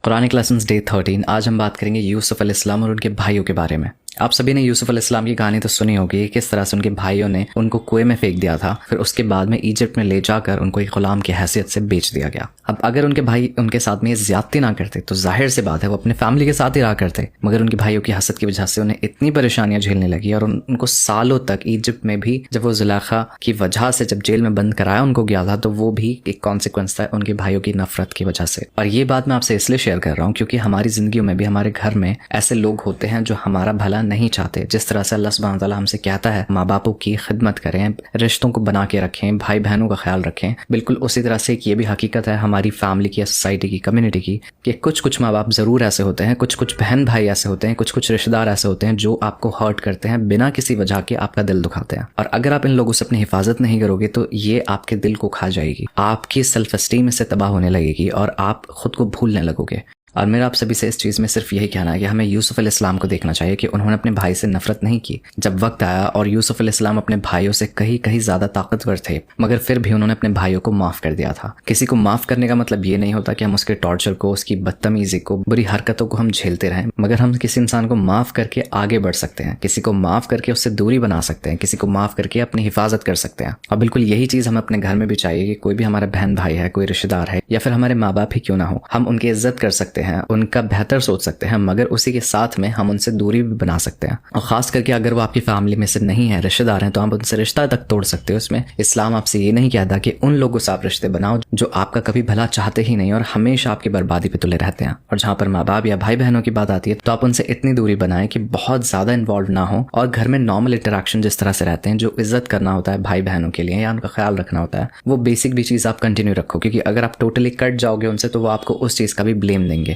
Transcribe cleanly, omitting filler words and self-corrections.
Quranic lessons day 13। आज हम बात करेंगे यूसुफ अलैहिस्सलाम और उनके भाइयों के बारे में। आप सभी ने यूसुफ अलैहिस्सलाम की कहानी तो सुनी होगी, किस तरह से उनके भाइयों ने उनको कुएं में फेंक दिया था, फिर उसके बाद में इजिप्ट में ले जाकर उनको एक गुलाम की हैसियत से बेच दिया गया। अब अगर उनके भाई उनके साथ में ये ज्यादती ना करते तो जाहिर सी बात है वो अपने फैमिली के साथ ही रहा करते, मगर उनके भाइयों की हसद की वजह से उन्हें इतनी परेशानियां झेलने लगी और उनको सालों तक इजिप्ट में भी, जब वो जुलेखा की वजह से जब जेल में बंद कराया उनको गया था, तो वो भी एक कॉन्सिक्वेंस था उनके भाइयों की नफरत की वजह से। और ये बात मैं आपसे इसलिए शेयर कर रहा हूँ क्योंकि हमारी जिंदगियों में भी, हमारे घर में ऐसे लोग होते हैं जो हमारा भला नहीं चाहते। जिस तरह से अल्लाह सुब्हानहू तआला हमसे कहता है माँ बापों की खिदमत करें, रिश्तों को बना के रखें, भाई बहनों का ख्याल रखें, बिल्कुल उसी तरह से ये भी हकीकत है हमारी फैमिली की, सोसाइटी की, कम्युनिटी की, कि कुछ माँ बाप जरूर ऐसे होते हैं, कुछ बहन भाई ऐसे होते हैं, कुछ रिश्तेदार ऐसे होते हैं जो आपको हर्ट करते हैं, बिना किसी वजह के आपका दिल दुखाते हैं। और अगर आप इन लोगों से अपनी हिफाजत नहीं करोगे तो ये आपके दिल को खा जाएगी, आपकी सेल्फ एस्टीम इससे तबाह होने लगेगी और आप खुद को भूलने लगोगे। और मेरा आप सभी से इस चीज़ में सिर्फ यही कहना है कि हमें यूसुफ अलैहिस्सलाम को देखना चाहिए कि उन्होंने अपने भाई से नफरत नहीं की। जब वक्त आया और यूसुफ अलैहिस्सलाम अपने भाइयों से कहीं ज़्यादा ताकतवर थे, मगर फिर भी उन्होंने अपने भाइयों को माफ़ कर दिया था। किसी को माफ़ करने का मतलब ये नहीं होता कि हम उसके टॉर्चर को, उसकी बदतमीजी को, बुरी हरकतों को हम झेलते रहें, मगर हम किसी इंसान को माफ़ करके आगे बढ़ सकते हैं, किसी को माफ़ करके उससे दूरी बना सकते हैं, किसी को माफ़ करके अपनी हिफाजत कर सकते हैं। और बिल्कुल यही चीज़ हमें अपने घर में भी चाहिए कि कोई भी हमारा बहन भाई है, कोई रिश्तेदार है, या फिर हमारे माँ बाप ही क्यों ना हो, हम उनकी इज्जत कर सकते हैं, उनका बेहतर सोच सकते हैं, मगर उसी के साथ में हम उनसे दूरी भी बना सकते हैं। और खास करके अगर वो आपकी फैमिली में से नहीं है, रिश्तेदार हैं, तो आप उनसे रिश्ता तक तोड़ सकते हो। इसमें इस्लाम आपसे ये नहीं कहता कि उन लोगों से आप रिश्ते बनाओ जो आपका कभी भला चाहते ही नहीं और हमेशा आपकी बर्बादी पे तुले रहते हैं। और जहां पर माँ बाप या भाई बहनों की बात आती है तो आप उनसे इतनी दूरी बनाएं कि बहुत ज्यादा इन्वॉल्व ना हो और घर में नॉर्मल इंटरेक्शन जिस तरह से रहते हैं, जो इज्जत करना होता है भाई बहनों के लिए या उनका ख्याल रखना होता है, वो बेसिक भी चीज आप कंटिन्यू रखो। क्योंकि अगर आप टोटली कट जाओगे उनसे तो वो आपको उस चीज का भी ब्लेम देंगे।